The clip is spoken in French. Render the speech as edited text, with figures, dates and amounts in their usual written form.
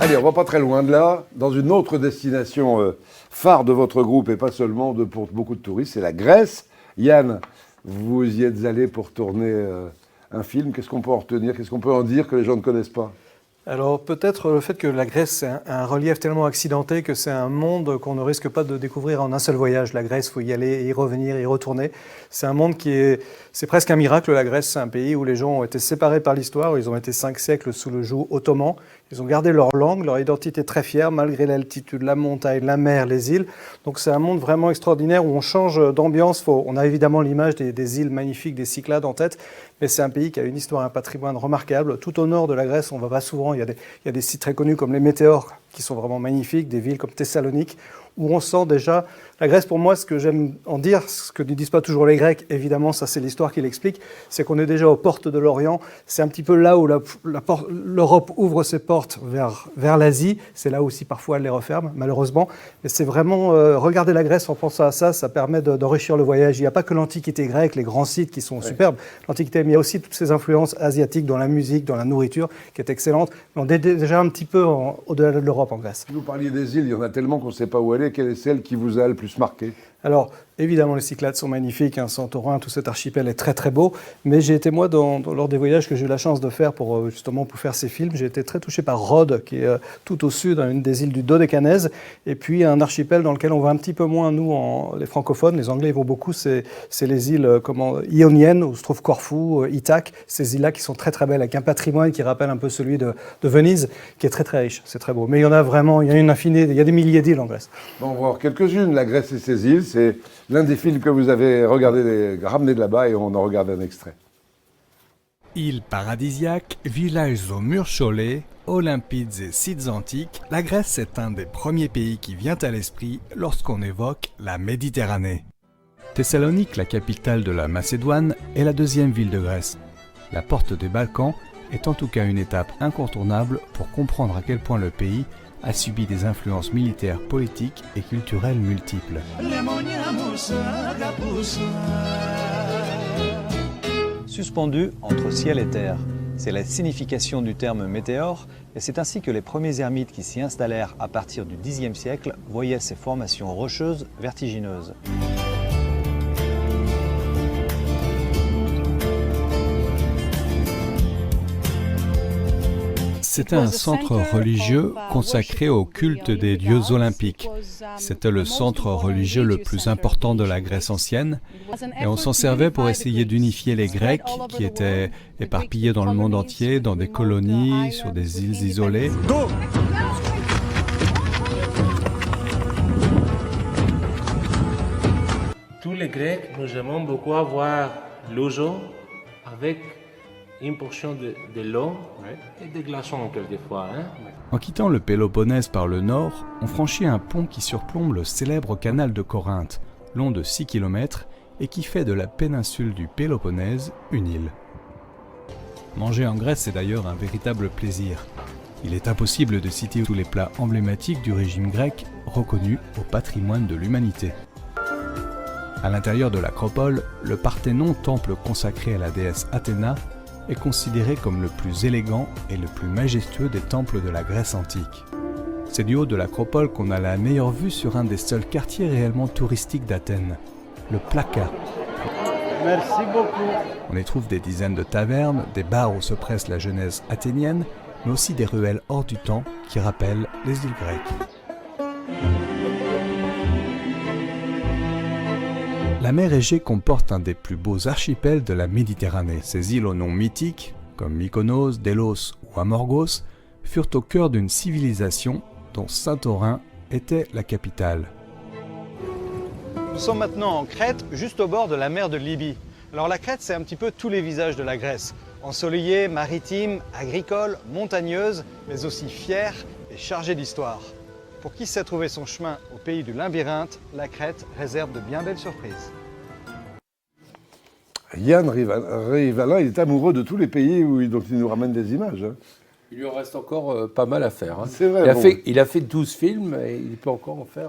Allez, on va pas très loin de là, dans une autre destination phare de votre groupe et pas seulement pour beaucoup de touristes, c'est la Grèce. Yann, vous y êtes allé pour tourner un film. Qu'est-ce qu'on peut en retenir? Qu'est-ce qu'on peut en dire que les gens ne connaissent pas? Alors peut-être le fait que la Grèce c'est un relief tellement accidenté que c'est un monde qu'on ne risque pas de découvrir en un seul voyage. La Grèce, il faut y aller, y revenir, y retourner. C'est un monde c'est presque un miracle. La Grèce, c'est un pays où les gens ont été séparés par l'histoire, où ils ont été 5 siècles sous le joug ottoman. Ils ont gardé leur langue, leur identité très fière, malgré l'altitude, la montagne, la mer, les îles. Donc c'est un monde vraiment extraordinaire où on change d'ambiance. On a évidemment l'image des îles magnifiques, des Cyclades en tête, mais c'est un pays qui a une histoire, un patrimoine remarquable. Tout au nord de la Grèce, on va pas souvent. Il y a des sites très connus comme les Météores, qui sont vraiment magnifiques, des villes comme Thessalonique, où on sent déjà... La Grèce, pour moi, ce que j'aime en dire, ce que ne disent pas toujours les Grecs, évidemment, ça c'est l'histoire qui l'explique, c'est qu'on est déjà aux portes de l'Orient. C'est un petit peu là où l'Europe ouvre ses portes vers l'Asie. C'est là aussi parfois elle les referme, malheureusement. Mais c'est vraiment... regarder la Grèce en pensant à ça, ça permet d'enrichir le voyage. Il n'y a pas que l'Antiquité grecque, les grands sites qui sont superbes, l'Antiquité, mais il y a aussi toutes ces influences asiatiques dans la musique, dans la nourriture, qui est excellente. Mais on est déjà un petit peu au-delà de l'Europe en Grèce. Si vous parliez des îles, il y en a tellement qu'on ne sait pas où aller. Quelle est celle qui vous a le plus marqué? Alors, évidemment, les Cyclades sont magnifiques, Santorin, tout cet archipel est très très beau, mais j'ai été moi, lors des voyages que j'ai eu la chance de faire pour faire ces films, j'ai été très touché par Rhodes, qui est tout au sud, une des îles du Dodécanèse, et puis un archipel dans lequel on va un petit peu moins, nous, les francophones, les Anglais ils vont beaucoup, c'est les îles ioniennes, où se trouve Corfou, Ithaque, ces îles-là qui sont très très belles, avec un patrimoine qui rappelle un peu celui de Venise, qui est très très riche, c'est très beau. Mais il y en a vraiment, il y a une infinité, il y a des milliers d'îles en Grèce. Bon, on va voir quelques-unes. La Grèce et ses îles, c'est l'un des films que vous avez ramené de là-bas et on en regarde un extrait. Îles paradisiaques, villages aux murs chaulés, olympides et sites antiques, la Grèce est un des premiers pays qui vient à l'esprit lorsqu'on évoque la Méditerranée. Thessalonique, la capitale de la Macédoine, est la deuxième ville de Grèce. La porte des Balkans est en tout cas une étape incontournable pour comprendre à quel point le pays a subi des influences militaires, politiques et culturelles multiples. Suspendu entre ciel et terre, c'est la signification du terme météore, et c'est ainsi que les premiers ermites qui s'y installèrent à partir du Xe siècle voyaient ces formations rocheuses vertigineuses. C'était un centre religieux consacré au culte des dieux olympiques. C'était le centre religieux le plus important de la Grèce ancienne et on s'en servait pour essayer d'unifier les Grecs qui étaient éparpillés dans le monde entier, dans des colonies, sur des îles isolées. Tous les Grecs, nous aimons beaucoup avoir l'eau avec une portion de l'eau et des glaçons quelquefois. En quittant le Péloponnèse par le nord, on franchit un pont qui surplombe le célèbre canal de Corinthe, long de 6 km et qui fait de la péninsule du Péloponnèse une île. Manger en Grèce est d'ailleurs un véritable plaisir. Il est impossible de citer tous les plats emblématiques du régime grec reconnus au patrimoine de l'humanité. À l'intérieur de l'acropole, le Parthénon, temple consacré à la déesse Athéna, est considéré comme le plus élégant et le plus majestueux des temples de la Grèce antique. C'est du haut de l'acropole qu'on a la meilleure vue sur un des seuls quartiers réellement touristiques d'Athènes, le Plaka. Merci beaucoup. On y trouve des dizaines de tavernes, des bars où se presse la jeunesse athénienne, mais aussi des ruelles hors du temps qui rappellent les îles grecques. La mer Égée comporte un des plus beaux archipels de la Méditerranée. Ces îles aux noms mythiques, comme Mykonos, Délos ou Amorgos, furent au cœur d'une civilisation dont Santorin était la capitale. Nous sommes maintenant en Crète, juste au bord de la mer de Libye. Alors la Crète, c'est un petit peu tous les visages de la Grèce. Ensoleillée, maritime, agricole, montagneuse, mais aussi fière et chargée d'histoire. Pour qui sait trouver son chemin au pays du labyrinthe, la Crète réserve de bien belles surprises. Yann Rivalin, il est amoureux de tous les pays dont il nous ramène des images. Il lui en reste encore pas mal à faire. C'est vrai. Il a fait 12 films et il peut encore en faire